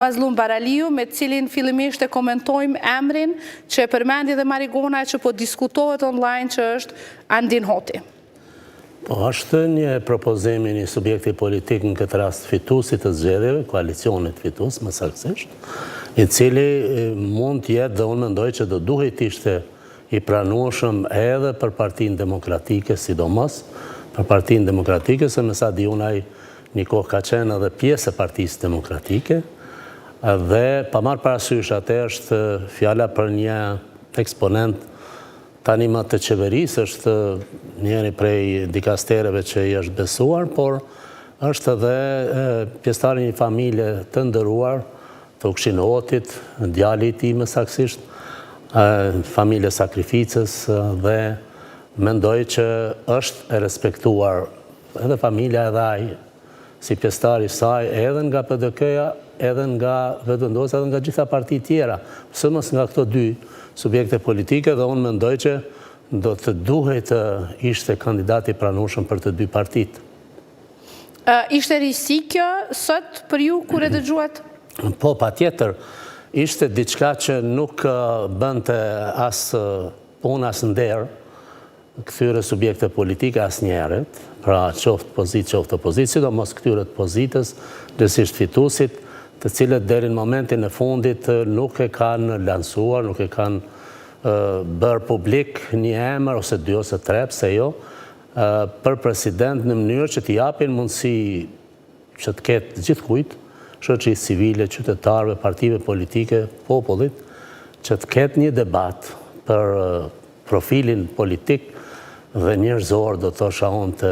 Mazlum Baraliu, me cilin fillimisht e komentojmë emrin që e përmendi dhe Marigona që po diskutohet online që është Andin Hoti. Po, është një propozimi një subjekti politik në këtë rast fitusit të zgjedhjeve, koalicionit fitus, më saktësisht, i cili mund të jetë dhe unë mendoj që do duhet ishte i pranueshëm edhe për Partinë Demokratike, sidomos për Partinë Demokratike, se me sa di unaj një kohë ka qenë edhe pjesë e Partisë Demokratike, dhe pa marrë parasysh atë është fjala për një eksponent tani më të qeverisë, është njëri prej dikastereve që i është besuar, por është edhe pjesëtari një familje të ndëruar, të Ukshin Hotit, djali i tij më saktësisht, familje sakrificës, dhe mendoj që është e respektuar edhe familja edhe ai si pjesëtar i saj, edhe nga PDK-ja, edhe nga Vetëvendosja, edhe nga gjitha partitë tjera, së mos nga këto dy subjekte politike, dhe unë mendoj që do të duhet të ishte kandidati pranueshëm për të dy partitë. Ishte risi kjo sot për ju kur e dëgjuat? Po, patjetër, ishte diçka që nuk bënte as punë as nder këtyre subjekte politike as njerët, pra qoftë pozitë, qoftë opozitë, sidomos këtyre të pozitës, drejtësisht fitusit, të cilët deri në momentin e fundit nuk e kanë lansuar, nuk e kanë bërë publik një emër ose dy ose tre, pse jo, për president në mënyrë që t'i japin mundësi që të ketë gjithkujt, shoqërisë civile, qytetarëve, partive politike, popullit, që të ketë një debat për profilin politik dhe njerëzor, do të thosha unë, të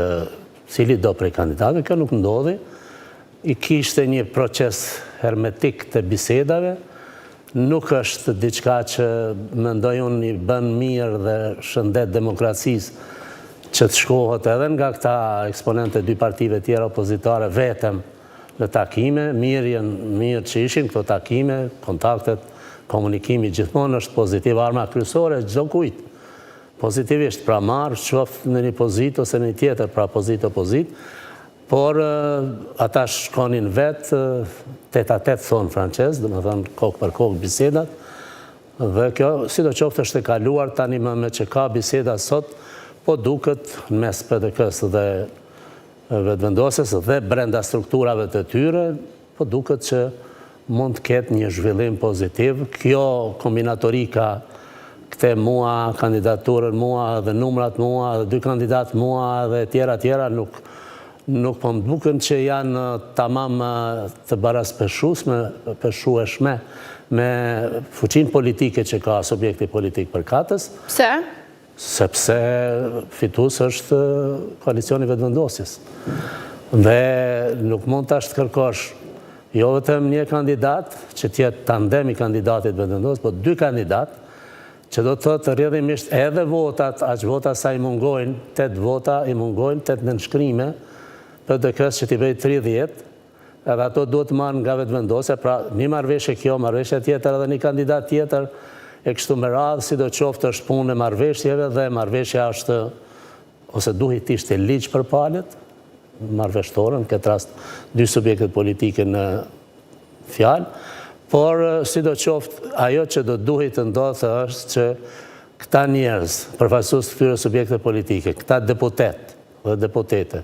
cili do prej kandidatëve. Kjo nuk ndodhi. I kishte një proces hermetik të bisedave, nuk është diçka që mendoj unë i bën mirë dhe shëndet demokracisë që të shkohet edhe nga këta eksponente dy partive tjera opozitare vetëm në takime, mirë që ishin këto takime, kontaktet, komunikimi gjithmonë është pozitiv, arma kryesore çdo kujt. Pozitivisht, pra marrë, qoftë në një pozitë ose në një tjetër, pra pozitë, por ata shkonin vetë, tet-a-tet thonë francez, dhe me thënë kokë për kokë bisedat, dhe kjo, si do qoftë është e kaluar tani me që ka biseda sot, po duket në mes PDK-s dhe Vetëvendosjes dhe brenda strukturave të tyre, po duket që mund të ketë një zhvillim pozitiv. Kjo kombinatorika, këte mua, kandidaturën mua, dhe numrat mua, dhe dy kandidat mua, dhe tjera, nuk po më duken që janë tamam të baraspeshueshme me fuqinë politike që ka subjekti politik përkatës. Pse? Sepse fitus është koalicioni Vetëvendosjes. Dhe nuk mund të ashtë kërkosh jo vetëm një kandidat, që tjetë tandem i kandidatit Vetëvendosjes, po dy kandidat, që do të thotë rrjedhimisht edhe votat, aq vota sa i mungojnë, 8 vota i mungojnë, 8 nënshkrime, PDK-s që t'i bëjë 30, edhe ato duhet marrë nga Vetëvendosja, pra një marrëveshje kjo, marrëveshje tjetër edhe një kandidat tjetër, e kështu me radhë, si do qoftë është punë e marrëveshjeve, dhe marrëveshja është, ose duhet ishte ligj për palët, marrëveshtorën, këtë rast dy subjektet politike në fjalë, por si do qoftë, ajo që do duhet të ndodhë është që këta njerëz, përfaqësues të këtyre subjekte politike, këta deputet dhe deputete,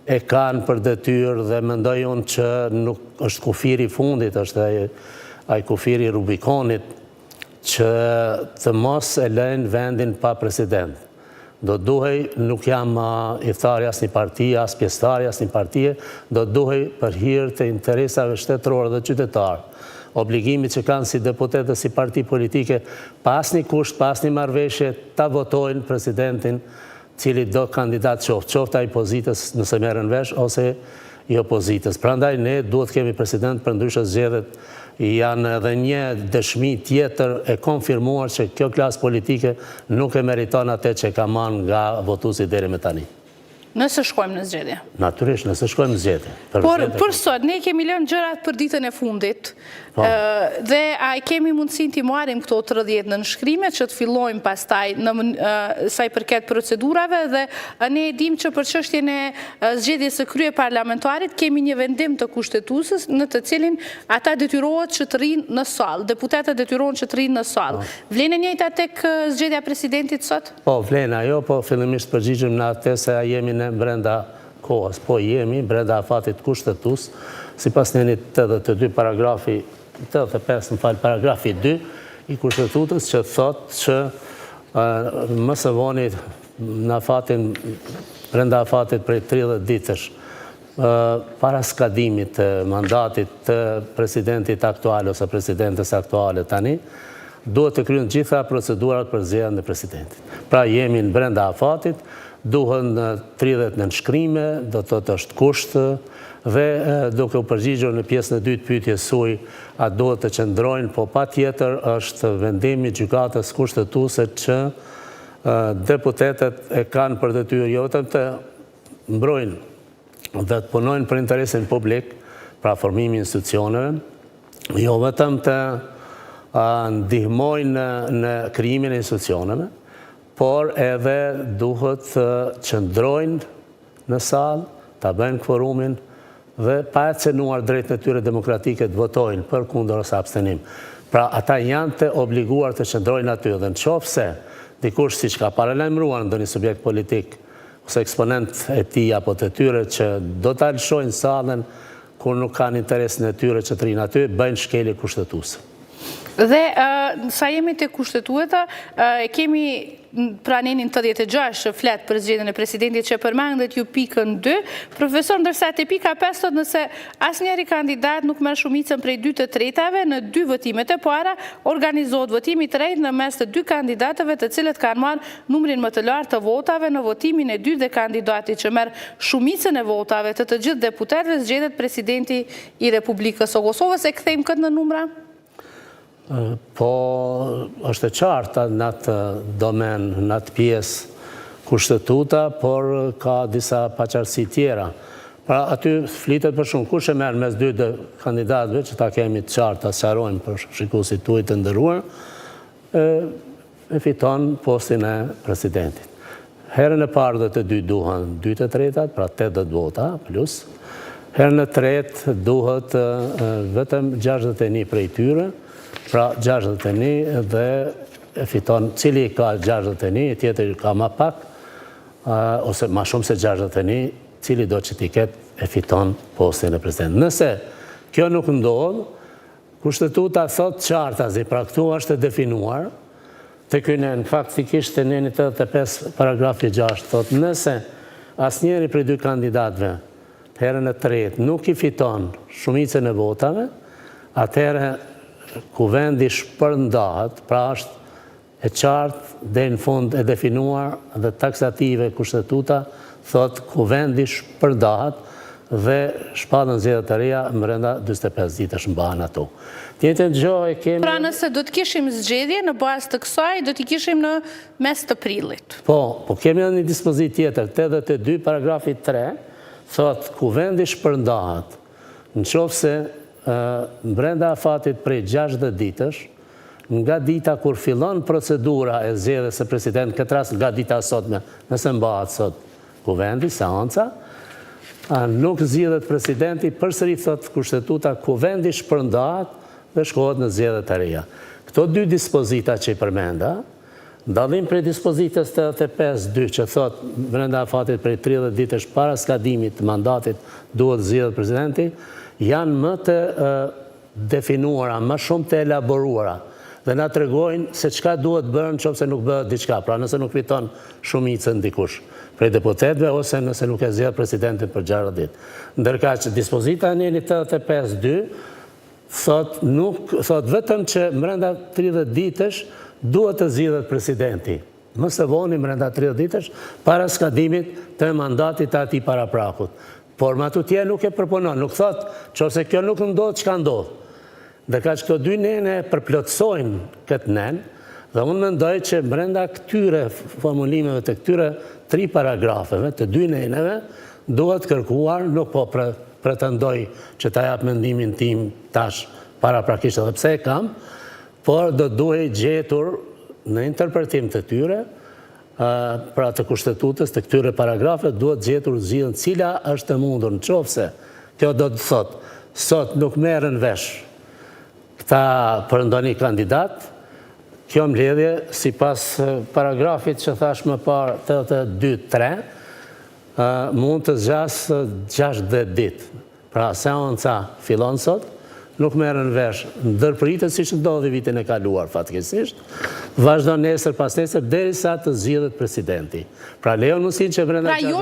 e kanë për detyrë dhe mendoj unë që nuk është kufiri i fundit, është ai kufiri i Rubikonit, që të mos e lënë vendin pa president. Do duhej, nuk jam i thari as një partie, as pjesëtari as një partie, do duhej për hir të interesave shtetërore dhe qytetarë, obligimit që kanë si deputet dhe si parti politike, pas një kusht, pas një marrëveshje, ta votojnë presidentin cili do kandidat qoftë ai pozitës nëse merren vesh, ose i opozitës. Prandaj ne duhet kemi president, për ndryshe zgjedhjet janë edhe një dëshmi tjetër e konfirmuar që kjo klasë politike nuk e meriton atë që ka marrë nga votuesit deri më tani. Nëse shkojmë në zgjedhje. Natyrisht, nëse shkojmë në zgjedhje. Por për sot, ne kemi lënë gjërat për ditën e fundit, dhe a kemi mundësin t'i marrim këto 30 në nënshkrime që të fillojmë pastaj sa i përket procedurave, dhe ne e dim që për çështjen e zgjedhjes së krye parlamentarit kemi një vendim të kushtetuesës në të cilin ata detyrohet që të rinë në sallë, deputetët detyrohen që të rinë në sallë. Vlen e njëjta tek zgjedhja e presidentit sot? Po, vlen ajo, po fillimisht përgjigjëm në atë se a jemi në brenda kohës, po jemi brenda afatit kushtetues, sipas një 82 paragrafi 85 në falë paragrafi 2 i kushtetutës që thot që më së voni në afatin, brenda afatit prej 30 ditësh para skadimit të mandatit të presidentit aktual ose presidentes aktuale tani, duhet të kryen gjitha procedurat për zgjedhjen e presidentit. Pra jemi në brenda afatit, duhen 30 nënshkrime, do të thotë është kusht, dhe duke u përgjigjur në pjesën e dytë pyetjes suaj, a duhet të qëndrojnë, po patjetër është vendimi i gjykatës kushtetuese që deputetët e kanë për detyrë jo vetëm të mbrojnë dhe të punojnë për interesin publik, pra formimi i institucioneve, jo vetëm të ndihmojnë në krijimin e institucioneve, por edhe duhet të qëndrojnë në sallë, ta bëjnë kvorumin dhe pa e cënuar drejt në tyre demokratike të votojnë për kundër ose abstenim. Pra ata janë të obliguar të qëndrojnë aty dhe në qoftë se dikush siç ka paralajmëruar ndonjë subjekt politik ose eksponent e tij apo të tyre që do ta lëshojnë sallën kur nuk kanë interesin e tyre që të rinë aty, bëjnë shkelje kushtetuese. Dhe sa jemi të kushtetueta, kemi pranenin 86 që flet për zgjedhjen e presidentit që përmendet ju pikën 2, profesor, ndërsa te pika 5 thot nëse asnjëri kandidat nuk merr shumicën prej 2/3 në 2 votimet e para, organizohet votimi i tretë në mes të 2 kandidatëve të cilët kanë marrë numrin më të lartë të votave në votimin e dytë dhe kandidati që merr shumicën e votave të gjithë deputetëve zgjedhet presidenti i Republikës së Kosovës. E kthejmë këtë në numra? Po, është e qartë në atë domen, në atë pjesë kushtetuta, por ka disa paqartësi tjera. Pra, aty flitet për shumë, kush e merr mes 2 kandidatëve, që ta kemi të qartë, ta sqarojmë për shikuesit tuaj të nderuar, e fiton postin e presidentit. Herën e parë dhe të dy duhen 2/3, pra 80 vota plus. Herën e tretë duhet vetëm 61 prej tyre, pra 61 dhe e fiton, cili ka 61, tjetër ka ma pak, ose ma shumë se 61, cili do që t'i ketë e fiton postin e presidentit. Nëse kjo nuk ndodh, kushtetuta thot qartazi, pra këtu është e definuar, të kynen faktikisht të 85 paragrafi 6, thot nëse asnjëri prej 2 kandidatëve herën e tretë nuk i fiton shumicën e votave, atëherë kuvendi shpërndahet, pra është e qartë dhe në fund e definuar dhe taksative kushtetuta, thot kuvendi shpërndahet dhe shpallën zgjedhjet e reja brenda 45 ditësh mbahen ato. Tjetër gjë e kemi. Pra nëse do të kishim zgjedhje në bazë të kësaj, do t'i kishim në mes të prillit. Po kemi edhe një dispozit tjetër, 82 paragrafi 3, thot kuvendi shpërndahet nëse brenda afatit prej 60 ditësh, nga dita kur fillon procedura e zgjedhjes së presidentit, këtë rast nga dita sotme, nëse mbahet sot kuvendi, seanca, nuk zgjedhet presidenti, përsëri thot kushtetuta, kuvendi shpërndahet dhe shkohet në zgjedhjet e reja. Këto 2 dispozita që i përmenda, dallim prej dispozitës 85.2 që thot brenda afatit prej 30 ditësh para skadimit të mandatit duhet zgjedhet presidenti, janë më të definuara, më shumë të elaboruara dhe na tregojnë se çka duhet bërë nëse nuk bëhet diçka, pra nëse nuk fiton shumicën dikush prej deputetëve ose nëse nuk e zgjedh presidentin për 60 ditë. Ndërkaq dispozita e 85.2 thot vetëm që brenda 30 ditësh duhet të zgjedhet presidenti. Më së voni brenda 30 ditësh para skadimit të mandatit të atij paraprakut. Por ma tutje nuk e përpunon, nuk thot që ose kjo nuk ndodh, çka ndodh. Ndërkaq këto 2 nene përplotësojnë këtë nen Dhe unë mendoj që brenda këtyre formulimeve të këtyre 3 paragrafeve, të 2 neneve, duhet kërkuar, nuk po pretendoj që ta jap mendimin tim tash paraprakisht edhe pse e kam, por do duhej gjetur në interpretim të tyre, pra të kushtetutës të këtyre paragrafe, duhet gjetur zgjidhjen cila është e mundur, nëse kjo do të thotë, sot nuk merren vesh këta për ndonjë kandidat, kjo mbledhje sipas paragrafit që thash më parë 82.3 mund të zgjasë 60 ditë. Pra seanca fillon sot, nuk merren vesh, ndërpritet siç ndodhi vitin e kaluar fatkeqësisht, vazhdon nesër pas nesër derisa të zgjidhet presidenti. Pra lejon mundësinë që brenda pra jo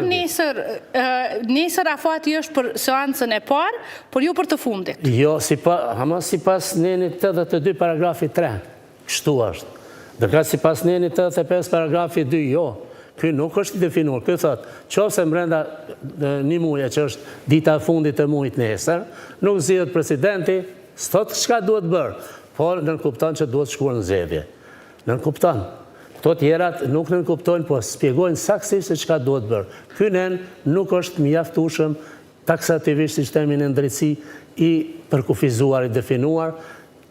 nesër afati është për seancën e parë, por jo për të fundit. Jo, sipas nenit 82 paragrafi 3, kështu është. Ndërka sipas nenit 85 paragrafi 2, jo. Ky nuk është i definuar. Ky thotë, qofse brenda një muaji që është dita e fundit e muajit nesër, nuk zgjedhet presidenti, s'thot çka duhet bërë, por nënkupton që duhet shkuar në zgjedhje. Nënkupton. Këto tjerat nuk nënkuptojnë, po shpjegojnë saktësisht se çka duhet bërë. Ky nen nuk është mjaftueshëm taksativisht sistemi në drejtësi i përkufizuar, i definuar,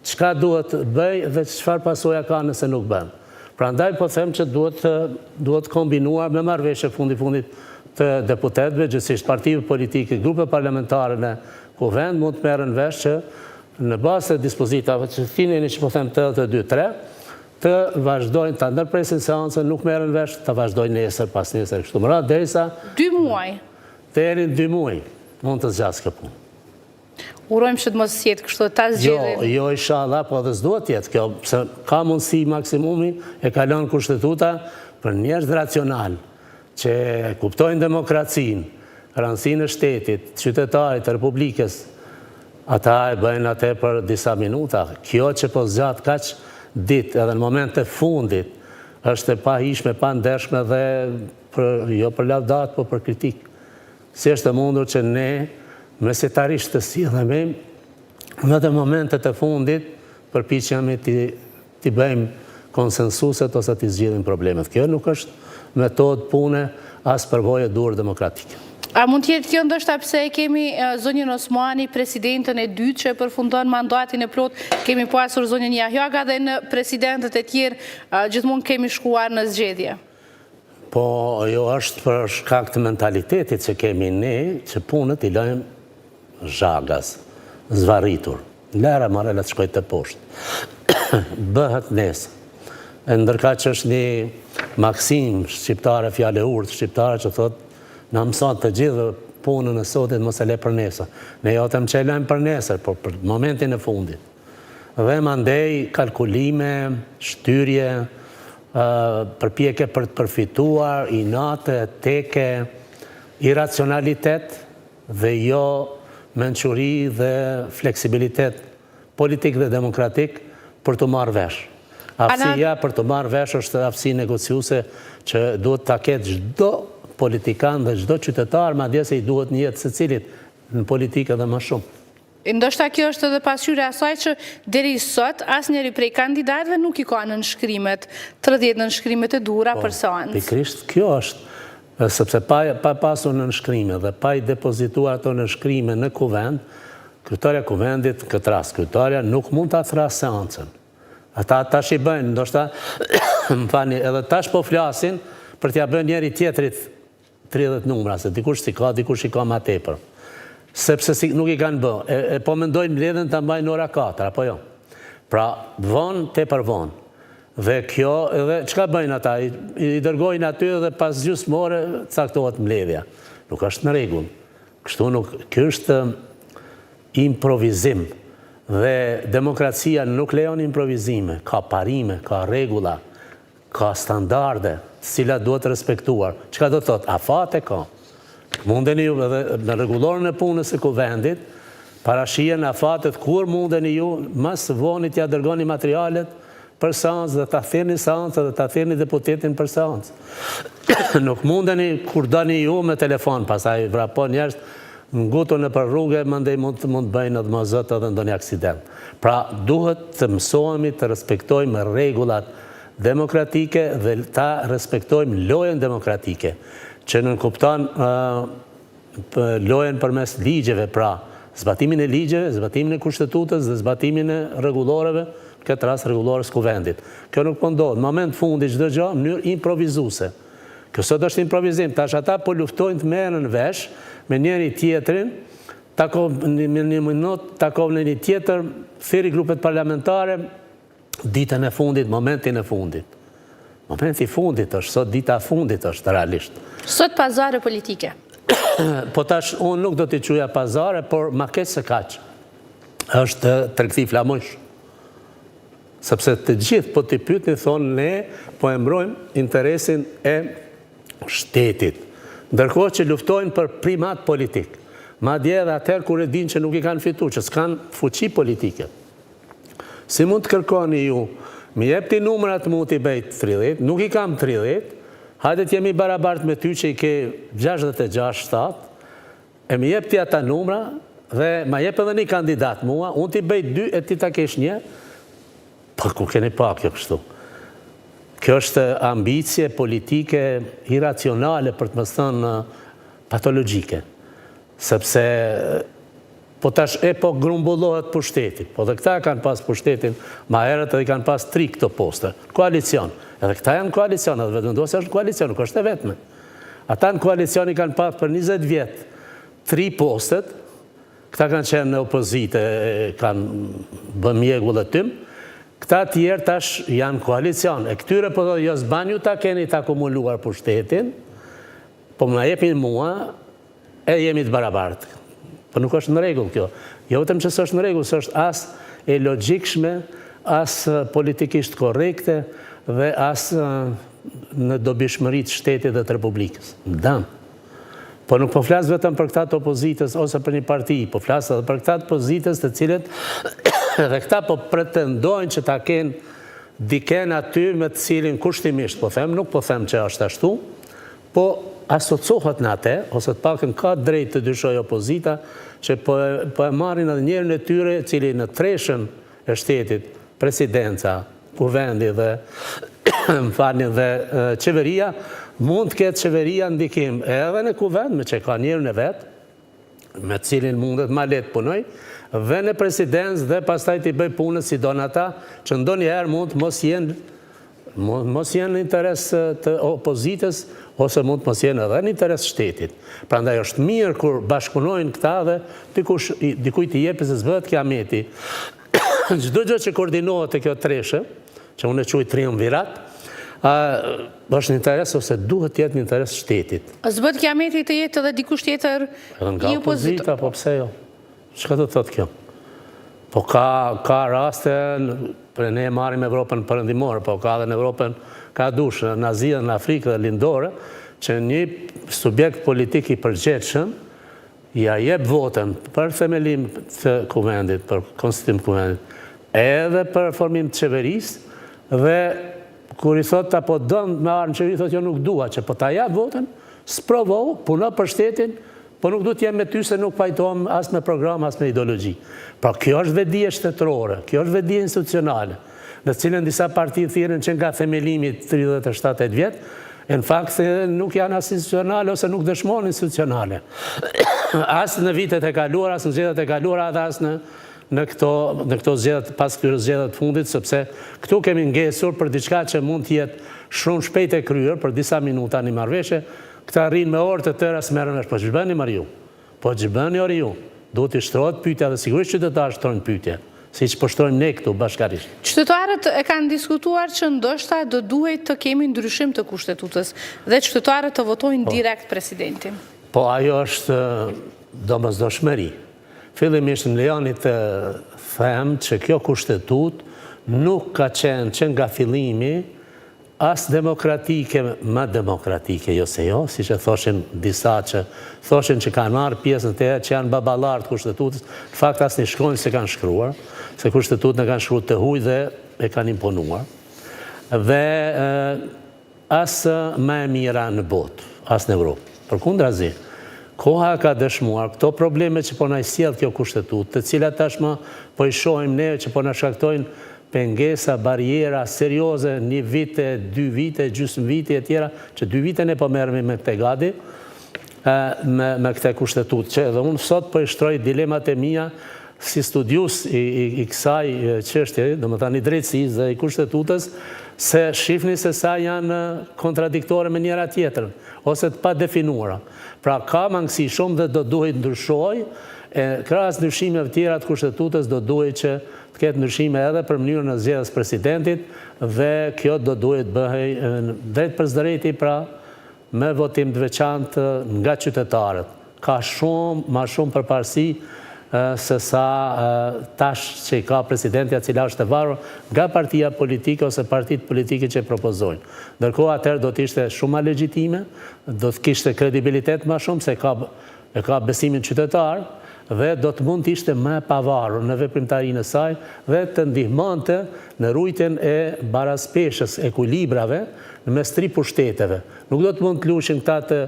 çka duhet bëj dhe çfarë pasoja ka nëse nuk bën. Prandaj po them që duhet kombinuar me marrëveshje fundit të deputetëve, gjithsesi partive politike, grupe parlamentare në kuvend mund të merren vesh që në bazë të dispozitave që tineni që po them 82.3 të vazhdojnë ta ndërpresin seancën, nuk merren vesh, ta vazhdojnë nesër pas nesër kështu më radh derisa 2 muaj. Deri në 2 muaj mund të zgjasë kjo punë. Urojmë që të mos jetë kështu ta zgjedhin. Jo, inshallah, po dhe s'duhet jetë kjo, pse ka mundësi maksimumi e kalon kushtetuta për njerëz racional, që kuptojnë demokracinë, rëndësinë e shtetit, qytetarit të Republikës, ata e bëjnë atë për disa minuta. Kjo që po zgjat kaq ditë edhe në moment të fundit, është e pahishme, pa ndershme dhe jo për lavdat, po për kritik. Si është e mundur që ne mesetarisht të sillemi në të momentet e fundit përpiqemi t'i bëjmë konsensuset ose t'i zgjidhim problemet. Kjo nuk është metodë pune as përvojë dur demokratike. A mund t'jetë kjo ndoshta pse kemi zonjën Osmani, presidentën e dytë që përfundon mandatin e plot, kemi pasur zonjën Jahjaga dhe në presidentët e tjerë gjithmonë kemi shkuar në zgjedhje? Po, jo është për shkak të mentalitetit që kemi ne, që punët i lajmë zhagas, zvarritur. Lera marrë të shkoj të poshtë. Bëhet nesër. Ndërka që është një maksim shqiptare, fjale urtë shqiptare që thotë në mësat të gjithë punën e sotit mos e le për nesër. Ne jo të më që e lejmë për nesër, por për momentin e fundit. Dhe mandej kalkulime, shtyrje, përpjekje për të përfituar, inate, teke, iracionalitet dhe jo mençuri dhe fleksibilitet politik dhe demokratik për të marrë vesh. Aftësia për të marrë vesh është aftësi negociuese që duhet ta ketë çdo politikan dhe çdo qytetar, madje se i duhet një jetë secilit në politikë edhe më shumë. Ndoshta kjo është edhe pasqyrja e asaj që deri sot asnjëri prej kandidatëve nuk i ka nënshkrimet, 30 nënshkrimet e duhura për seancë. Pikërisht kjo është, sepse pa pasur nënshkrime dhe pa i depozituar ato nënshkrime në kuvend, kryetaria e kuvendit, këtë rast kryetaria, nuk mund ta thrasë seancën. Ata tash i bëjnë, ndoshta më fani, edhe tash po flasin për t'ia bënë njëri tjetrit 30 numra, se dikush i ka më tepër. Sepse nuk i kanë bë. Po mendojnë mbledhjen ta mbajnë ora 4, apo jo? Pra, vonë tepër vonë. Dhe kjo, edhe çka bëjnë ata? I dërgojnë aty dhe pas gjysmë ore caktohet mbledhja. Nuk është në rregull. Kështu nuk, ky është improvizim. Dhe demokracia nuk lejon improvizime, ka parime, ka rregulla, ka standarde, të cilat duhet respektuar. Çka do të thotë? Afate ka. Mundeni ju edhe në rregullorën e punës së kuvendit, parashihen afatet kur mundeni ju mas vonit ja dërgoni materialet për seancë dhe ta thirrni seancën dhe ta thirrni deputetin për seancë. Nuk mundeni kur dani ju me telefon, pastaj vrapon njerëz ngutur nëpër rrugë, mandej mund të bëjnë edhe mazot edhe ndonjë aksident. Pra duhet të mësohemi të respektojmë rregullat demokratike dhe ta respektojmë lojën demokratike, që nënkupton lojën përmes ligjeve, pra zbatimin e ligjeve, zbatimin e kushtetutës dhe zbatimin e rregulloreve, këtë rast rregullores kuvendit. Kjo nuk po ndodh. Në moment fundi çdo gjë në mënyrë improvizuese. Kjo sot është improvizim, tash ata po luftojnë të merren vesh me njëri tjetrin, në një minutë takon në një tjetër, thirrni grupet parlamentare, ditën e fundit, momentin e fundit. Momenti i fundit është, sot dita e fundit është realisht. Sot pazare politike. Po tash, unë nuk do t'i quja pazare, por ma keq se kaq. Është tregti flamush. Sepse të gjithë po t'i pyetni thonë ne po e mbrojmë interesin e shtetit. Ndërkohë që luftojnë për primat politik. Madje edhe atëherë kur e dinë që nuk i kanë fituar, që s'kan fuqi politike. Si mund të kërkoni ju, mi jepti numrat mund t'i bëjt 30, nuk i kam 30, hajdet jemi barabart me ty që i ke 66-7, e mi jepti ata numra dhe ma jep edhe një kandidat mua, unë t'i bëjt 2 e ti ta kesh 1, po ku keni pa kjo kështu. Kjo është ambicie politike iracionale, për të më thënë patologjike. Sepse po tash po grumbullohet pushteti. Po dhe këta kanë pas pushtetin, ma herët edhe kanë pas 3 këto poste. Koalicion. Edhe këta janë koalicion, edhe vetëvendosja është koalicion, nuk është e vetme. Ata në koalicion i kanë pas për 20 vjetë 3 postet, këta kanë qenë në opozite, kanë bën mjegull e tym, këta tjerë tash janë koalicion. E këtyre po dhe jo s'banju ta keni ta kumuluar pushtetin, po më na jepin mua, e jemi të barabartë. Po nuk është në rregull kjo. Jo vetëm që s'është në rregull, s'është as e logjikshme, as politikisht korrekte dhe as në dobishmëritë të shtetit dhe të Republikës. Ndam. Po nuk po flas vetëm për këta të opozitës ose për një parti, po flas edhe për këta të opozitës të cilët dhe këta po pretendojnë që ta kenë diken aty me të cilin kushtimisht, po them, nuk po them që është ashtu, po asocohet në atë, ose të pakën ka drejt të dyshoj opozita, që po e marrin edhe njërin e tyre, cili në treshën e shtetit, presidenca, kuvendi dhe më falni dhe qeveria, mund të ketë qeveria ndikim edhe në kuvend, me që ka njërin e vetë, me cilin mundet ma letë punoj, dhe në presidencë dhe pastaj t'i bëj punës si donë ata, që ndonjëherë mund mos jenë në interes të opozitës, ose mund mos jenë edhe në interes shtetit. Prandaj është mirë kur bashkunojnë këta dhe dikujt i jepi se s'bëhet kiameti. Çdo gjë që koordinohet e kjo treshe, që unë e quaj triumvirat, është në interes ose duhet jetë në interes shtetit. S'bëhet kiameti të jetë edhe dikush tjetër i opozita, po pse jo? Çka do të thotë kjo? Po ka raste, ne marrim Evropën perëndimore, po ka edhe në Evropën ka dush, në Azi, në Afrikë dhe lindore, që një subjekt politik i përgjithshëm ja jep votën për themelim të kuvendit, për konstituim të kuvendit, edhe për formim të qeverisë, dhe kur i thot apo don me arë në qeveri, thot jo nuk dua, që po ta jap votën, s'provohu, puno për shtetin, po nuk du t'jem me ty se nuk pajtojmë as me program, as me ideologi. Pra kjo është vedije shtetërore, kjo është vedije institucionale, në cilën disa parti thirrën që nga themelimi 37 vjetë, në fakt nuk janë as institucionale ose nuk dëshmojnë institucionale. As në vitet e kaluara, as në zgjedhjet e kaluara, dhe as në këto zgjedhjet, pas këtyre zgjedhjeve të fundit, sepse këtu kemi ngesur për diçka që mund të jetë shumë shpejt e kryer për disa minuta një marrëveshje. Këta rrinë me orë të tëra së merren vesh, po që bëni marë ju, po që bëni orë ju, do t'i shtrohet pyetja dhe sigurisht qytetarë shtrojnë pyetje, si që po shtrojmë ne këtu bashkarisht. Qytetarët e kanë diskutuar që ndoshta do duhet të kemi ndryshim të kushtetutës dhe qytetarët të votojnë direkt presidentin. Po ajo është domosdoshmëri. Fillimisht më lejoni të them që kjo kushtetut nuk ka qenë që nga fillimi as demokratike, ma demokratike, jo se jo, si që thoshin disa që thoshin që kanë marrë pjesën të që janë babalartë kushtetutës, në fakt as një shkronjë se kanë shkruar, se kushtetutën e kanë shkruar të huj dhe e kanë imponuar. Dhe as ma e mira në botë, as në Evropë. Përkundrazi, koha ka dëshmuar këto probleme që po na i sjell kjo kushtetutë, të cilat tashmë po i shohim ne që po na shkaktojnë pengesa, barjera serioze, 1 vite, 2 vite, gjysmë vite e tjera, që 2 vite ne po merremi me këte gati, me këte kushtetut. Që edhe unë sot po i shtroj dilemat e mia si studius i kësaj çështje, domethënë i drejtësisë dhe i kushtetutës, se shifni se sa janë kontradiktore me njëra tjetrën, ose të pa definuara. Pra ka mangësi shumë dhe do duhet ndryshoj, krahas ndryshimeve tjera të kushtetutës do duhet që të ketë ndryshime edhe për mënyrën e zgjedhjes presidentit dhe kjo do duhet bëhej drejt për drejti, pra me votim të veçantë nga qytetarët. Ka ma shumë përparësi se sa tash që i ka presidentja cila është e varur nga partia politike ose partitë politike që propozojnë. Ndërkohë atëherë do të ishte shumë ma legjitime, do të kishte kredibilitet ma shumë se e ka besimin qytetar dhe do të mund të ishte më e pavarur në veprimtarinë e saj dhe të ndihmonte në rujtjen e baraspeshës, ekuilibrave në mes 3 pushteteve. Nuk do të mund të lushin këta të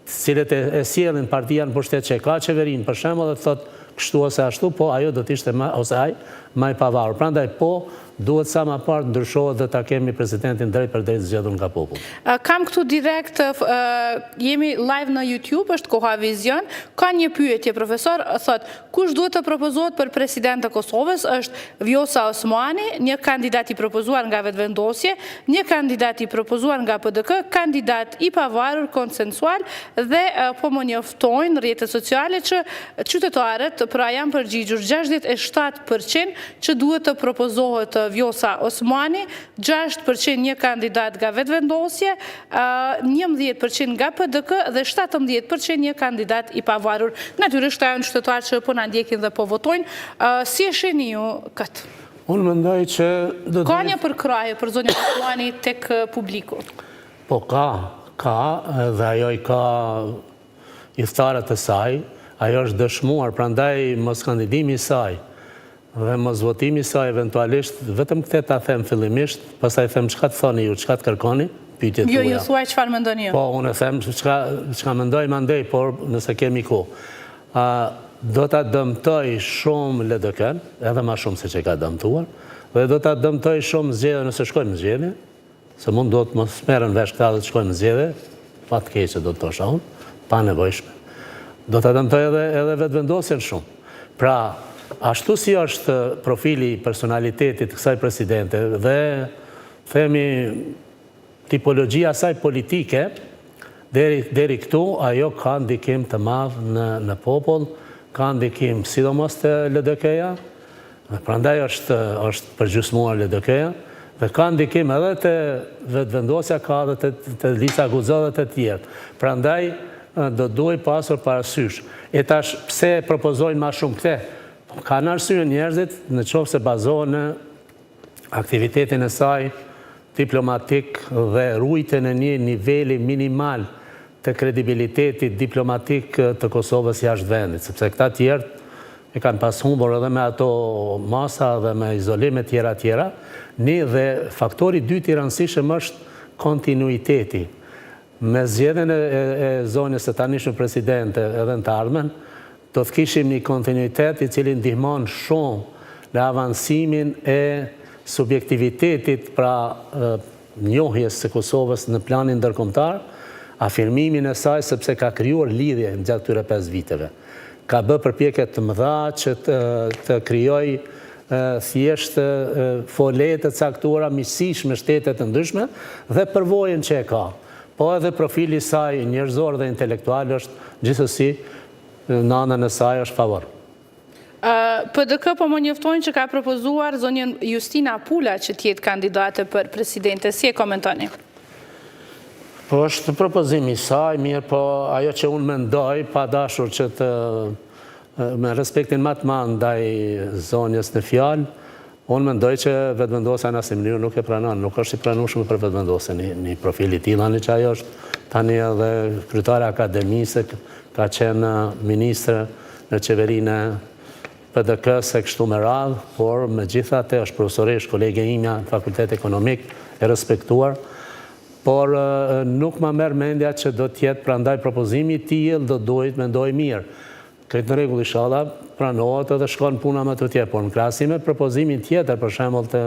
cilët e sjellin partia në pushtet që e ka qeverinë, për shembull, dhe thotë kështu ose ashtu, po ajo do të ishte ose ai më i pavarur. Prandaj po duhet sa më parë ndryshohet dhe ta kemi presidentin drejt për drejt zgjedhur nga populli. Kam këtu direkt, jemi live në YouTube, është Koha Vizion. Ka një pyetje, profesor, thot, kush duhet të propozohet për president të Kosovës? Është Vjosa Osmani, një kandidat i propozuar nga vetëvendosje, një kandidat i propozuar nga PDK, kandidat i pavarur, konsensual, dhe po më njoftojnë rrjetet sociale që qytetarët pra janë përgjigjur 67% që duhet të propozohet Vjosa Osmani, 6% një kandidat nga vetëvendosje, 11% nga PDK dhe 17% një kandidat i pavarur. Natyrisht ajo në qytetarë që po na ndjekin dhe po votojnë. Si e shihni ju këtë? Unë mendoj që ka një përkraje për zonjën Osmani tek publiku? Po ka dhe ajo i ka iftarët e saj, ajo është dëshmuar, prandaj mos kandidimi i saj dhe mos votimi i saj eventualisht, vetëm këtë ta them fillimisht, pastaj them çka të thoni ju, çka të kërkoni, pyetjet tuaja. Jo, ju thuaj çfarë mendoni ju. Po, unë them çka mendoj mandej, por nëse kemi kohë. Do ta dëmtoj shumë LDK-n, edhe më shumë se që ka dëmtuar, dhe do ta dëmtoj shumë zgjedhjen nëse shkojmë në zgjedhje, se mund do të mos merren vesh këta dhe të shkojmë në zgjedhje, pa të keqe do të thosha unë, pa nevojshme. Do ta dëmtoj edhe vetëvendosjen shumë. Pra, ashtu si është profili personalitetit kësaj presidente dhe themi tipologjia saj politike, deri këtu ajo ka ndikim të madh në popull, ka ndikim sidomos të LDK-ja, prandaj është përgjysmuar LDK-ja, dhe ka ndikim edhe të vetëvendosja ka dhe të lista guxore të tjerë. Prandaj do duhet pasur parasysh. E tash pse propozojnë ma shumë këte? Ka në arsye njerëzit në qoftë se bazohen në aktivitetin e saj diplomatik dhe rujtjen e një niveli minimal të kredibilitetit diplomatik të Kosovës jashtë vendit, sepse këta tjerë e kanë pas humbur edhe me ato masa dhe me izolime tjera. Një dhe faktori dytë i rëndësishëm është kontinuiteti. Me zgjedhjen e zonjës së tanishme presidente edhe në të ardhmen, do të kishim një kontinuitet i cili ndihmon shumë në avansimin e subjektivitetit pra njohjes së Kosovës në planin ndërkombëtar, afirmimin e saj sepse ka krijuar lidhje gjatë këtyre 5 viteve. Ka bërë përpjekje të mëdha që të krijojë thjesht folete të caktuara miqësisht me shtete të ndryshme dhe përvojën që e ka. Po edhe profili saj njerëzor dhe intelektual është gjithsesi në anën e saj është favor. PDK po më njoftojnë që ka propozuar zonjën Justina Pula që t'jetë kandidate për presidente. Si e komentoni? Po është propozimi i saj, mirë, po ajo që unë mendoj, pa dashur që me respektin më të madh ndaj zonjës në fjalë, unë mendoj që vetëvendosja në asnjë mënyrë nuk e pranon, nuk është i pranueshme për vetëvendosjen një profil i tillë, që ajo është tani edhe kryetare akademise, ka qenë ministre në qeverinë PDK-s e kështu me radhë, por megjithatë është profesoresh, kolege imja në Fakultet Ekonomik, e respektuar, por nuk ma merr mendja që do t'jetë prandaj propozimi i tillë do duhet mendoj mirë. këtë në rregull inshallah, pranohet edhe shkon puna më të tjerë, por në krahasim me propozimin tjetër, për shembull të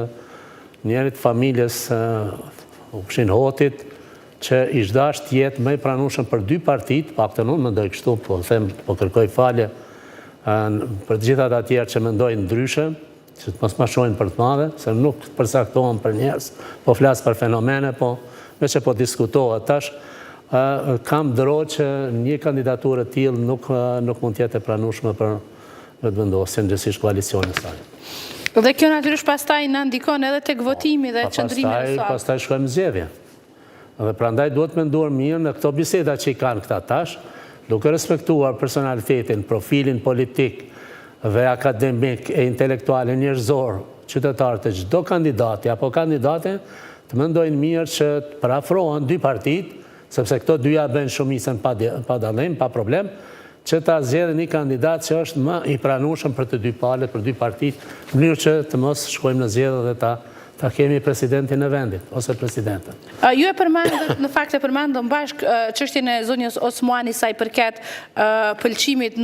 njerit familjes Fshin Hotit, që ish dash të jetë më i pranueshëm për dy partit, paktën unë mendoj kështu, po kërkoj falje për të gjithat atjerë që mendojnë ndryshe, që të mos ma shohin për të madhe, se nuk përsaktohen për njerëz, po flas për fenomene, po me që po diskutohet tash, kam dëro që një kandidaturë të tillë nuk mund të jetë e pranueshme për vetëvendosjen gjithësisht koalicionit saj. Dhe kjo natyrisht pastaj na ndikon edhe tek votimi dhe çndrimi i saj. Pastaj shkojmë në zgjedhje. Dhe prandaj duhet menduar mirë në këto biseda që i kanë këta tash, duke respektuar personalitetin, profilin politik dhe akademik e intelektual e njerëzor qytetar të çdo kandidati apo kandidate, të mendojnë mirë që të parafrohen dy partit, sepse këto dyja bën shumicën pa dallim, pa problem, që ta zgjedhin një kandidat që është më i pranueshëm për të dy palët, për dy partit, në mënyrë që të mos shkojmë në zgjedhje dhe ta kemi presidentin e vendit, ose presidentën. Ju e përmendët, në fakt e përmendëm bashkë çështjen e zonjës Osmani sa i përket pëlqimit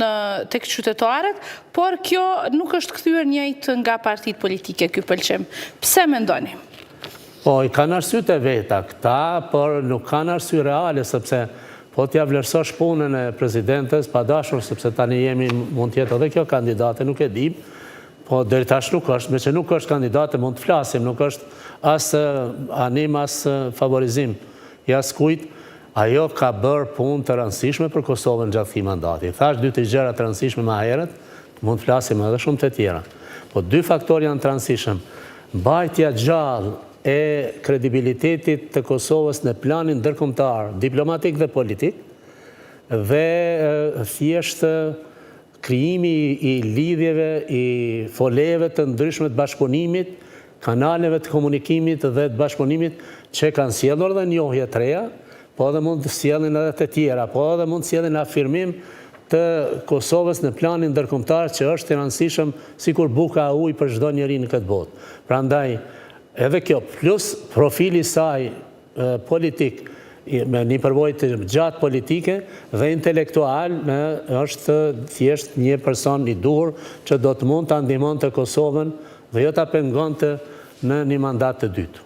tek qytetarët, por kjo nuk është kthyer njëjtë nga partitë politike ky pëlqim. Pse mendoni? Po, i kanë arsyet e veta këta, por nuk kanë arsye reale, sepse po t'ja vlerësosh punën e presidentes, pa dashur, sepse tani mund t'jetë edhe kjo kandidate, nuk e dim, po deri tash nuk është, me që nuk është kandidate, mund të flasim, nuk është as anim, as favorizim, as kujt, ajo ka bërë punë të rëndësishme për Kosovën gjatë këtij mandati. Thash 2-3 gjëra të rëndësishme më herët, mund të flasim edhe shumë të tjera. Po dy faktorë janë të rëndësishëm. Mbajtja gjallë e kredibilitetit të Kosovës në planin ndërkombëtar, diplomatik dhe politik, dhe thjesht krijimi i lidhjeve, i foleve të ndryshme të bashkëpunimit, kanaleve të komunikimit dhe të bashkëpunimit që kanë sjellur dhe njohje të reja, po edhe mund të sjellin edhe të tjera, po edhe mund të sjellin afirmim të Kosovës në planin ndërkombëtar që është i rëndësishëm sikur buka e ujit për çdo njeri në këtë botë. Prandaj edhe kjo, plus profili saj politik, me një përvojë të gjatë politike dhe intelektual, është thjesht një person i duhur që do të mund të ndihmonte Kosovën dhe jo ta pengonte në një mandat të dytë.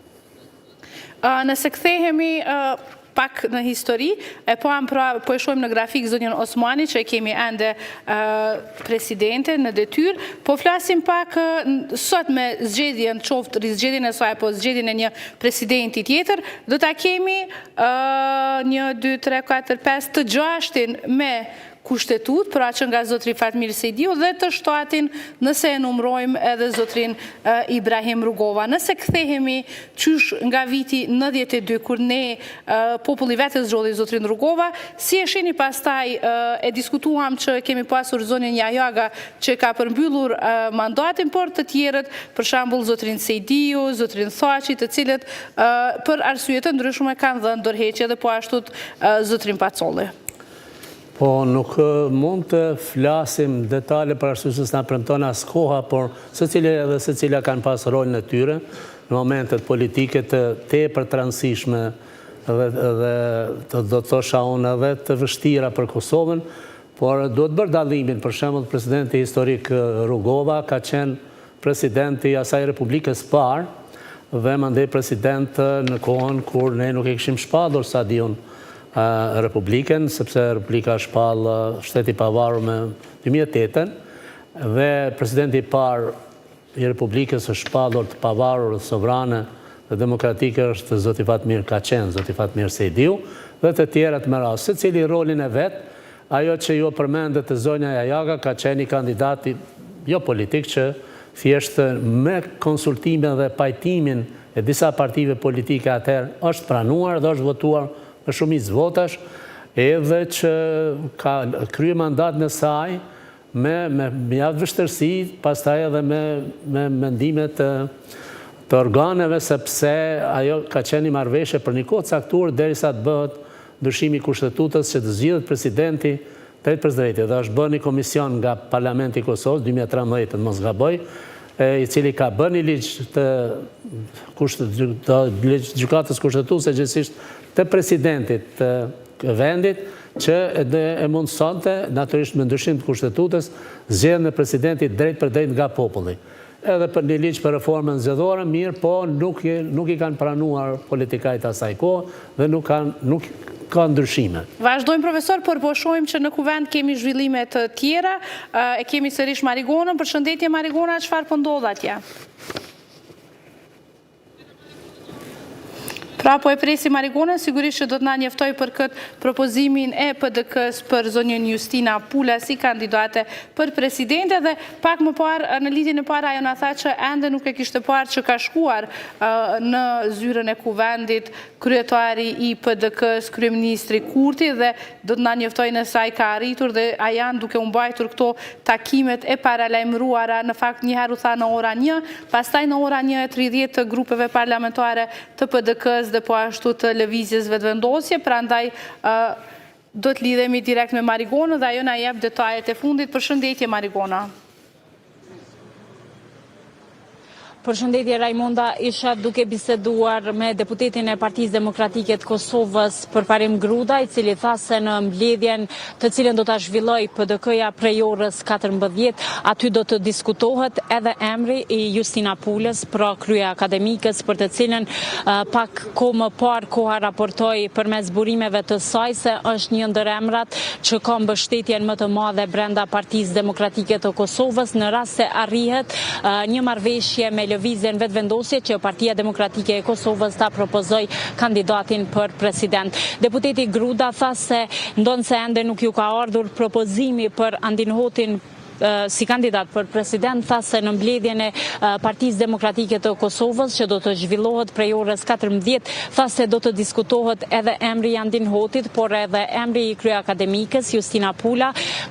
Nëse kthehemi pak në histori, po e shohim në grafik zonjën Osmani, që e kemi ende presidente në detyrë, po flasim pak sot me zgjedhjen, qoftë rizgjedhjen e saj, po zgjedhjen e një presidenti tjetër, do ta kemi 1, 2, 3, 4, 5 të 6-in me kushtetut, pra që nga zotri Fatmir Sejdiu, dhe të 7-in nëse e numrojmë edhe zotrin Ibrahim Rugova. Nëse kthehemi qysh nga viti 92, kur ne populli vetës zgjodhi zotrin Rugova, si e shihni pastaj e diskutuam që kemi pasur zonën Jajaga që ka përmbyllur mandatin, por të tjerët, për shembull zotrin Sejdiu, zotrin Thaçi, të cilët për arsye të ndryshme kanë dhënë dorëheqje dhe po ashtu zotrin Pacolli. Po nuk mund të flasim detale për arsye se s'na premton as koha, por secila kanë pas rolin e tyre në momentet politike të tepër të rëndësishme dhe do të thosha unë edhe të vështira për Kosovën, por duhet bërë dallimin. Për shembull, presidenti historik Rugova ka qenë presidenti i asaj Republikës parë dhe mandej president në kohën kur ne nuk e kishim shpallur sa diun Republikën, sepse Republika shpall shteti pavarur me 2008-ën, dhe presidenti i parë i Republikës është shpallur të pavarur, sovrane dhe demokratike është zoti Fatmir Sejdiu, dhe të tjerët me radhë. Secili rolin e vet, ajo që ju përmendet të zonja Jajaga ka qenë një kandidat jo politik që thjesht me konsultimin dhe pajtimin e disa partive politike atëherë është pranuar dhe është votuar me shumicë votash, edhe që ka kryer mandatin e saj me mjaft vështirësi, pastaj edhe me mendime të organeve, sepse ajo ka qenë një marrëveshje për një kohë caktuar derisa të bëhet ndryshimi i kushtetutës që të zgjidhet presidenti drejt për drejtë. Dhe është bërë një komision nga Parlamenti i Kosovës 2013, mos gaboj, i cili ka bërë një ligj të gjykatës kushtetuese gjithësisht të presidentit të vendit, që e mundësonte, natyrisht me ndryshim të kushtetutës, zgjedhjen e presidentit drejt për drejt nga populli. Edhe për një ligj për reformën zgjedhore, mirë, po nuk i kanë pranuar politikajt asaj kohë dhe nuk ka ndryshime. Vazhdojmë, profesor, por po shohim që në kuvend kemi zhvillime të tjera, e kemi sërish Marigonën. Përshëndetje Marigona, çfarë po ndodh atje? Pra, po e presi Marigonën, sigurisht që do të na njoftoj për këtë propozimin e PDK-s për zonjën Justina Pula si kandidate për presidente, dhe pak më parë, në lidhjen e parë, ajo na tha që ende nuk e kishte parë që ka shkuar në zyrën e kuvendit kryetari i PDK-s, kryeministri Kurti, dhe do të na njoftoj nëse ai ka arritur dhe a janë duke u mbajtur këto takimet e paralajmëruara. Në fakt një herë u tha në ora 1, pastaj në ora 1:30 të grupeve parlamentare të PDK-s dhe po ashtu të lëvizjes vetëvendosje, prandaj do të lidhemi direkt me Marigonën dhe ajo na jep detajet e fundit. Përshëndetje Marigona. Përshëndetje Raimonda, isha duke biseduar me deputetin e Partisë Demokratike të Kosovës Përparim Gruda, i cili tha se në mbledhjen të cilën do ta zhvilloj PDK-ja prej orës 14, aty do të diskutohet edhe emri i Justina Pulës, pra krye akademikës, për të cilën pak kohë më parë koha raportoi përmes burimeve të saj se është një ndër emrat që ka mbështetjen më të madhe brenda Partisë Demokratike të Kosovës në rast se arrihet një marrëveshje me lëvizjen vetëvendosje që Partia Demokratike e Kosovës ta propozoj kandidatin për president. Deputeti Gruda tha se ndonë se ende nuk ju ka ardhur propozimi për Andin Hotin si kandidat për president, tha se në mbledhjen e Partisë Demokratike të Kosovës që do të zhvillohet prej orës 14, tha se do të diskutohet edhe emri i Andin Hotit, por edhe emri i krye akademikës Justina Pula,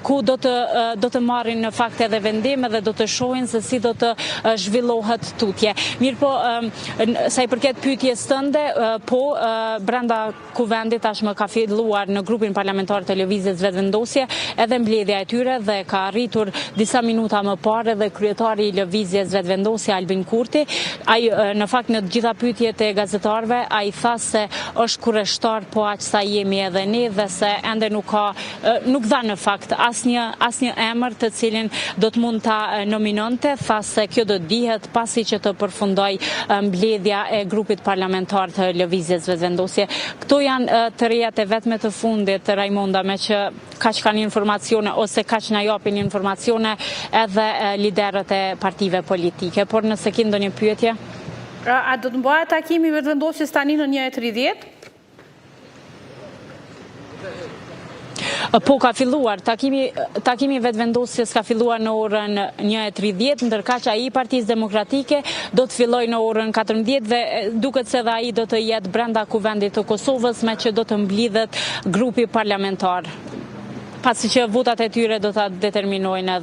ku do të marrin në fakt edhe vendime dhe do të shohin se si do të zhvillohet tutje. Mirë po, sa i përket pyetjes tënde, po brenda kuvendit tashmë ka filluar në grupin parlamentar të lëvizjes vetëvendosje edhe mbledhja e tyre dhe ka arritur disa minuta më parë dhe kryetari i lëvizjes vetëvendosje Albin Kurti. Ai në fakt në të gjitha pyetjet e gazetarëve ai tha se është kurreshtar po aq sa jemi edhe ne dhe se ende nuk dha në fakt asnjë emër të cilin do të mund ta nominonte, tha se kjo do të dihet pasi që të përfundoj mbledhja e grupit parlamentar të lëvizjes vetëvendosje. Këto janë të rejat e vetme të fundit, Raimonda, me që kaq kanë informacione ose kaq na japin informacione edhe liderët e partive politike, por nëse ki ndonjë pyetje? A do të bëhet takimi vetëvendosjes tani në 1:30? Po ka filluar, takimi vetëvendosjes ka filluar në orën 1:30, ndërkaq ai i Partisë Demokratike do të fillojë në orën 14 dhe duket se dhe ai do të jetë brenda kuvendit të Kosovës, me që do të mblidhet grupi parlamentar, pasi që votat e tyre do ta determinojnë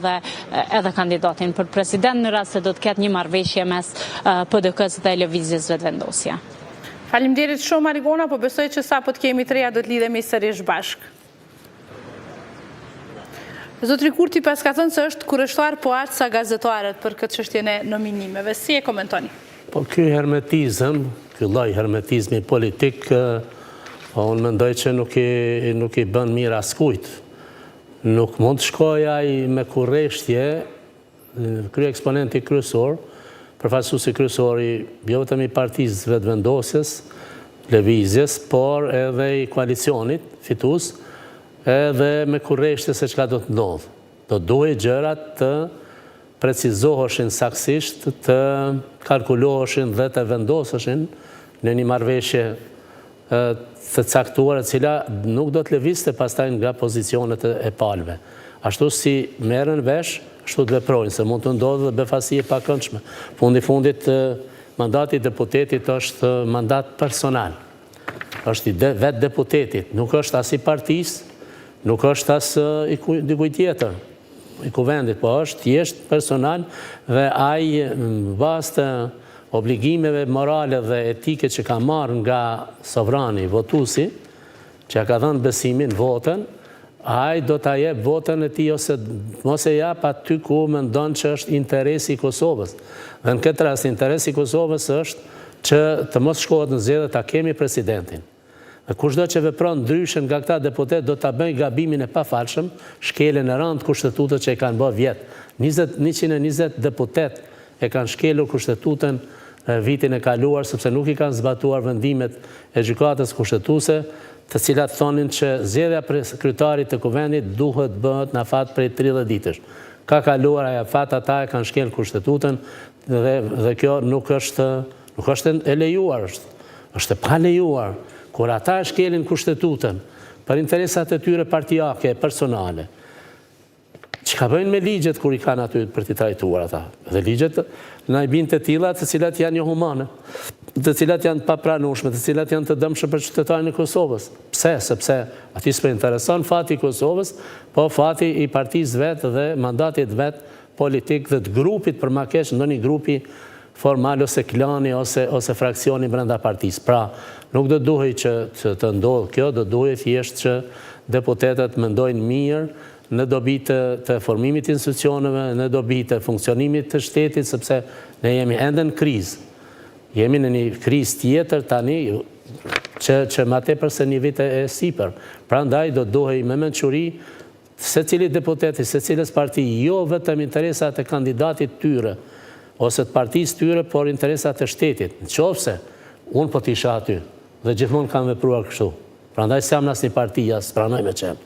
edhe kandidatin për president në rast se do të ketë një marrëveshje mes PDK-s dhe lëvizjes vetëvendosje. Faleminderit shumë Marigona, po besoj që sapo të kemi të reja do të lidhemi sërish bashkë. Zotri Kurti pas ka thënë se është kurreshtar po aq sa gazetarët për këtë çështjen e nominimeve. Si e komentoni? Po ky hermetizëm, ky lloj hermetizmi politik, unë mendoj që nuk i bën mirë askujt. Nuk mund të shkoj ai me kurreshtje, krye eksponenti kryesor, përfaqësuesi kryesori jo vetëm i Partisë Vetëvendosjes, lëvizjes, por edhe i koalicionit fitues, edhe me kurreshtje se çka do të ndodhë. Do duhet gjërat të precizoheshin saktësisht, të kalkuloheshin dhe të vendoseshin në një marrëveshje të caktuar, e cila nuk do të lëvizte pastaj nga pozicionet e palëve. Ashtu si merren vesh, ashtu të veprojnë, se mund të ndodhë dhe befasi e pakëndshme. Fundit mandati i deputetit është mandat personal. Është i vetë deputetit, nuk është as i partisë, nuk është as i dikujt tjetër, i kuvendit, po është thjesht personal dhe ai bazë të obligimeve morale dhe etike që ka marrë nga sovrani votuesi, që ka dhënë besimin, votën, ai do ta jep votën e tij ose mos e jap aty ku mendon që është interesi i Kosovës. Dhe në këtë rast interesi i Kosovës është që të mos shkohet në zgjedhje, ta kemi presidentin. Kushdo që vepron ndryshe nga këta deputet do ta bëjë gabimin e pafalshëm, shkeljen e rënd kushtetutës që e kanë bërë vjet. 120 deputet e kanë shkelur kushtetutën vitin e kaluar sepse nuk i kanë zbatuar vendimet e gjykatës kushtetuese, të cilat thonin që zgjedhja kryetarit të kuvendit duhet bëhet në afat prej 30 ditësh. Ka kaluar ai afat, ata e kanë shkel kushtetutën dhe kjo nuk është e lejuar, është e pa lejuar. Kur ata shkelin kushtetutën për interesat e tyre partijake, personale, çka bëjnë me ligjet kur i kanë aty për t'i trajtuar ata? Dhe ligjet na i bijnë të tilla të cilat janë johumane, të cilat janë papranueshme, të cilat janë të dëmshme për qytetarin e Kosovës. Pse? Sepse atij s'po intereson fati i Kosovës, po fati i partisë vet dhe mandatit vet politik dhe të grupit për ma keq ndonjë grupi formal ose klani ose fraksioni brenda partisë. Pra, nuk do duhej që të ndodhë kjo, do duhej thjesht që deputetët mendojnë mirë në dobi të formimit të institucioneve, në dobi të funksionimit të shtetit, sepse ne jemi ende në krizë. Jemi në një krizë tjetër tani që ma tepër se një vit e sipër. Prandaj do duhej me mençuri secili deputeti, secilës parti, jo vetëm interesat e kandidatit tyre ose të partisë tyre, por interesat e shtetit. Nëse unë po t'isha aty dhe gjithmonë kam vepruar kështu. Prandaj s'jam në asnjë parti, as pranoj me qenë.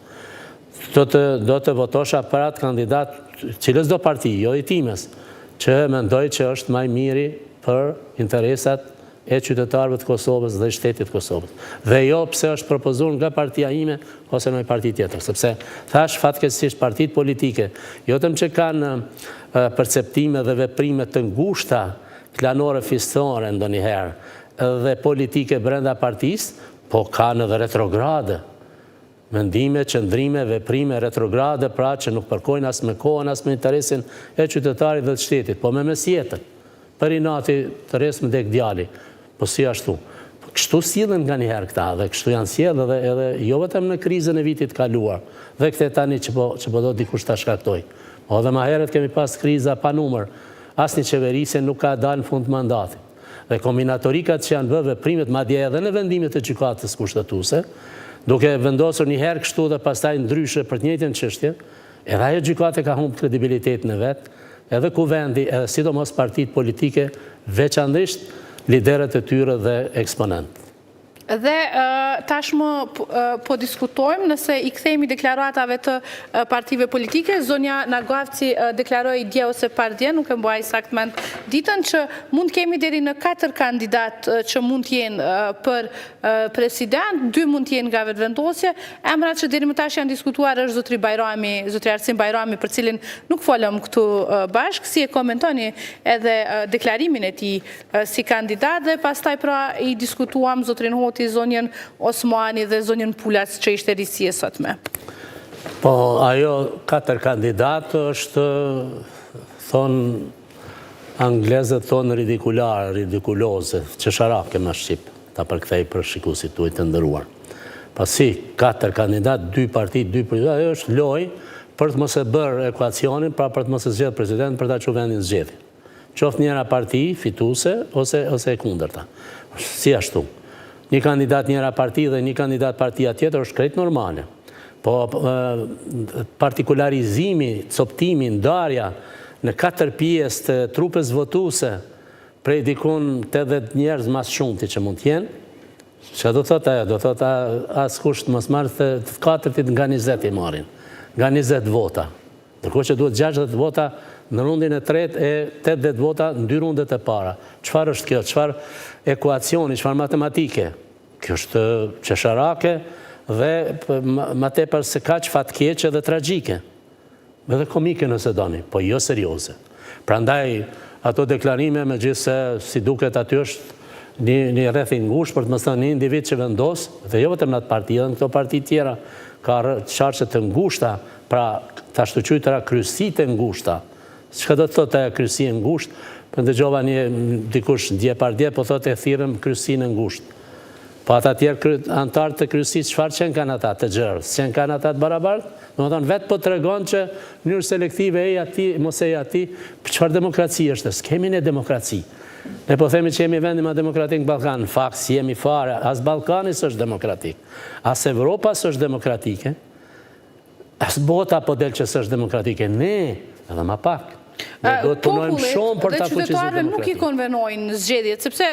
Do të votosha për atë kandidat, cilës do parti, jo i times, që mendoj që është më i miri për interesat e qytetarëve të Kosovës dhe shtetit Kosovës. Dhe jo pse është propozuar nga partia ime ose në një parti tjetër, sepse thash fatkeqësisht partitë politike, jo vetëm që kanë perceptime dhe veprime të ngushta, klanore fisore ndonjëherë dhe politike brenda partisë, po kanë edhe retrograde. Mendime, qëndrime, veprime retrograde, pra që nuk përkojnë as me kohën, as me interesin e qytetarit dhe të shtetit, po me mesjetën. Për inati të resë më dek djali, po si ashtu. Kështu sillen nga njëherë këta dhe kështu janë sjellë edhe jo vetëm në krizën e vitit kaluar, dhe këte tani që po do dikush ta shkaktoj. O dhe ma heret kemi pas kriza pa numër, asnjë qeverisje nuk ka dalë në fund mandatit. Dhe kombinatorikat që janë bërë veprimet madje edhe në vendimet e gjykatës kushtetuese, duke vendosur një herë kështu dhe pastaj ndryshe për të njëjtën çështje, edhe ajo gjykatë ka humbur kredibilitetin e vet, edhe kuvendi, edhe sidomos partitë politike, veçanërisht liderët e tyre dhe eksponentë. Dhe tashmë po diskutojmë nëse i kthejmë deklaratave të partive politike. Zonja Nagavci deklaroi dje ose pardje, nuk e mbaj saktësisht ditën, që mund kemi deri në 4 kandidat që mund të jenë për president, 2 mund të jenë nga vetvendosja. Emrat që deri më tash janë diskutuar është zotri Arsim Bajrami, për cilin nuk folëm këtu bashkë. Si e komentoni edhe deklarimin e tij si kandidat dhe pastaj pra i diskutuam zotrin Hoti, zonjën Osmani dhe zonjën Pulac që ishte risi e sotme. Po, ajo 4 kandidat është, thonë anglezët, thonë ridikuloze, qesharake më shqip, ta përkthej për shikuesit tuaj të nderuar. Pasi 4 kandidat, 2 parti, 2 privat, ajo është lojë për të mos e bërë ekuacionin, pra për të mos e zgjedhë president për ta çuar vendin zgjedhje. Qoftë njëra parti fituese ose e kundërta. Si ashtu. Një kandidat njëra parti dhe një kandidat partia tjetër është krejt normale. Po partikularizimi, coptimi, ndarja në 4 pjesë të trupes votuese prej dikun 80 njerëz mas shumti që mund t'jenë, që do thot ajo, do thot askush të mos marrë të 4 nga 20 i marrin, nga 20 vota. Ndërkohë që duhet 60 vota në rundin e tretë e 80 vota në 2 rundet e para. Çfarë është kjo? Çfarë ekuacioni, çfarë matematike? Kjo është qesharake dhe ma tepër se kaq fatkeqe dhe tragjike. Edhe komike nëse doni, po jo serioze. Prandaj ato deklarime, megjithse si duket aty është një rreth i ngushtë për të mos thënë një individ që vendos, dhe jo vetëm në atë parti, edhe në këto parti tjera ka çarçe të ngushta, pra ta shtuqytëra kryqësi të ngushta. Çka do të thotë ajo kryqësi e ngushtë? Po dëgjova një dikush dje pardje, po thotë e thirrëm kryqësinë e ngushtë. Po ata tjerë antarë të kryqësisë çfarë qenë kanë ata të gjerë? Qenë kanë ata të barabartë? Domethënë vetë po tregon që në mënyrë selektive e ati, mos e ati, çfarë demokraci është? S'kemi ne demokraci. Ne po themi që jemi vendi më demokratik në Ballkan, në fakt si jemi fare, as Ballkani s'është demokratik, as Evropa s'është demokratike, as bota po del që s'është demokratike, ne edhe ma pak. Ne do të punojmë shumë për ta fuqizuar dhe qytetarëve nuk i demokratikën. konvenojnë zgjedhjet, sepse,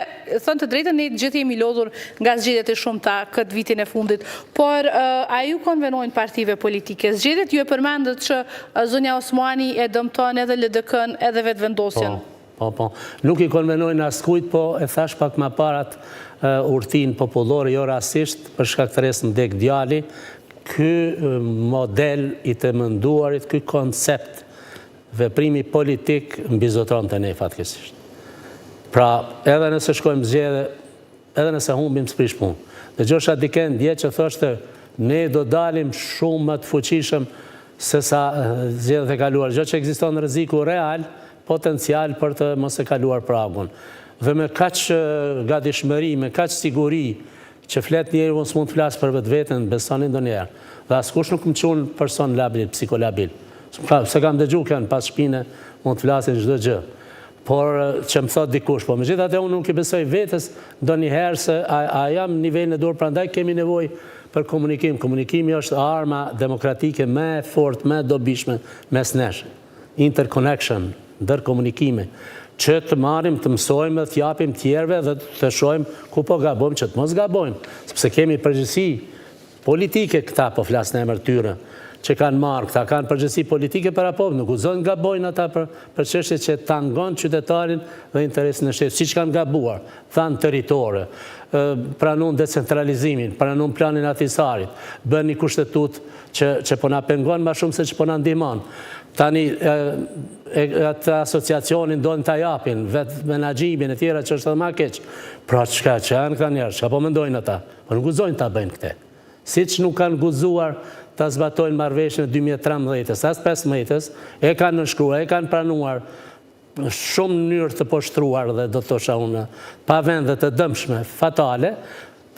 thënë të drejtën, ne gjithë jemi lodhur nga zgjedhjet e shumta këtë vitin e fundit, por a ju konvenojnë partive politike? Zgjedhjet ju e përmendët që zonja Osmani e dëmton edhe LDK-n edhe vetëvendosjen. Po. Nuk i konvenojnë askujt, po e thash pak ma parat urtin popullore, jo rasisht, për shkak të resë ndek djali, ky model i të mënduarit, ky koncept veprimi politik mbizotron të ne fatkesisht. Pra, edhe nëse shkojmë zgjedhje, edhe nëse humbim s'prish punë. Dhe Gjosha Diken dje që thoshte, ne do dalim shumë më të fuqishëm se sa zgjedhjet e kaluar. Gjë që ekziston rreziku real, potencial për të mos e kaluar pragun. Dhe me kaq gatishmëri, me kaq siguri, që flet njeri mos mund të flasë për vetë vetën, besoni ndonjëherë. Dhe askush nuk më qunë person labil, psikolabil. Se kam dëgju kënë pas shpine, mund të flasin çdo gjë. Por që më thot dikush, po megjithatë unë nuk i besoj vetës ndonjëherë se a jam nivelin e dorë, prandaj kemi nevojë për komunikim. Komunikimi është arma demokratike më e fortë, më e dobishme mes nesh. Interconnection, ndërkomunikime, që të marrim, të mësojmë, të japim tjerëve dhe të shohim ku po gabojmë, që të mos gabojmë, sepse kemi përgjegjësi politike këta, po flas në emër tyre, që kanë marrë, këta kanë përgjegjësi politike për apo, nuk guxojnë gabojnë ata për çështje që tangon qytetarin dhe interesin e shtetit, siç kanë gabuar, thanë territore, pranon decentralizimin, pranon planin Atisarit, bën një kushtetut që po na pengon më shumë se që po na ndihmon. Tani atë asociacionin do në të japin, vetë menaxhimin e tjera që është edhe ma keq. Pra çka që janë këta njerëz, çka po mendojnë ata? Po nuk guxojnë ta bëjnë këtë. Siç nuk kanë guxuar ta zbatojnë marrëveshjen e 2013-s, as 15-s, e kanë nënshkruar, e kanë pranuar shumë mënyrë të poshtruar dhe do të thosha unë, pa vende të dëmshme, fatale,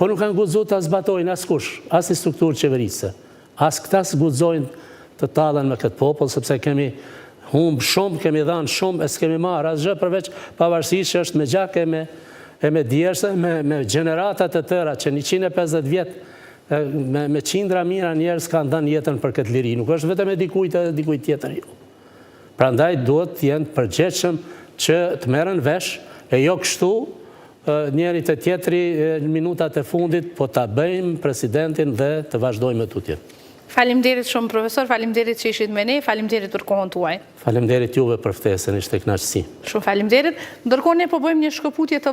po nuk kanë guxuar ta zbatojnë askush, as i strukturë qeverisë. As këta s'guxojnë të tallen me këtë popull, sepse kemi humbë shumë, kemi dhënë shumë, e s'kemi marrë asgjë përveç pavarësisht që është me gjak e me djersë, me gjeneratat e tëra që 150 vjetë me qindra mira njerëz kanë dhënë jetën për këtë liri. Nuk është vetëm e dikujt edhe dikujt tjetër jo. Prandaj duhet të jenë të përgjegjshëm që të merren vesh, e jo kështu njëri të tjetri në minutat e fundit, po ta bëjmë presidentin dhe të vazhdojmë me tutje. Faleminderit shumë, profesor, faleminderit që ishit me ne, faleminderit për kohën tuaj. Faleminderit juve për ftesën, ishte kënaqësi. Shumë faleminderit. Ndërkohë ne po bëjmë një shkëputje të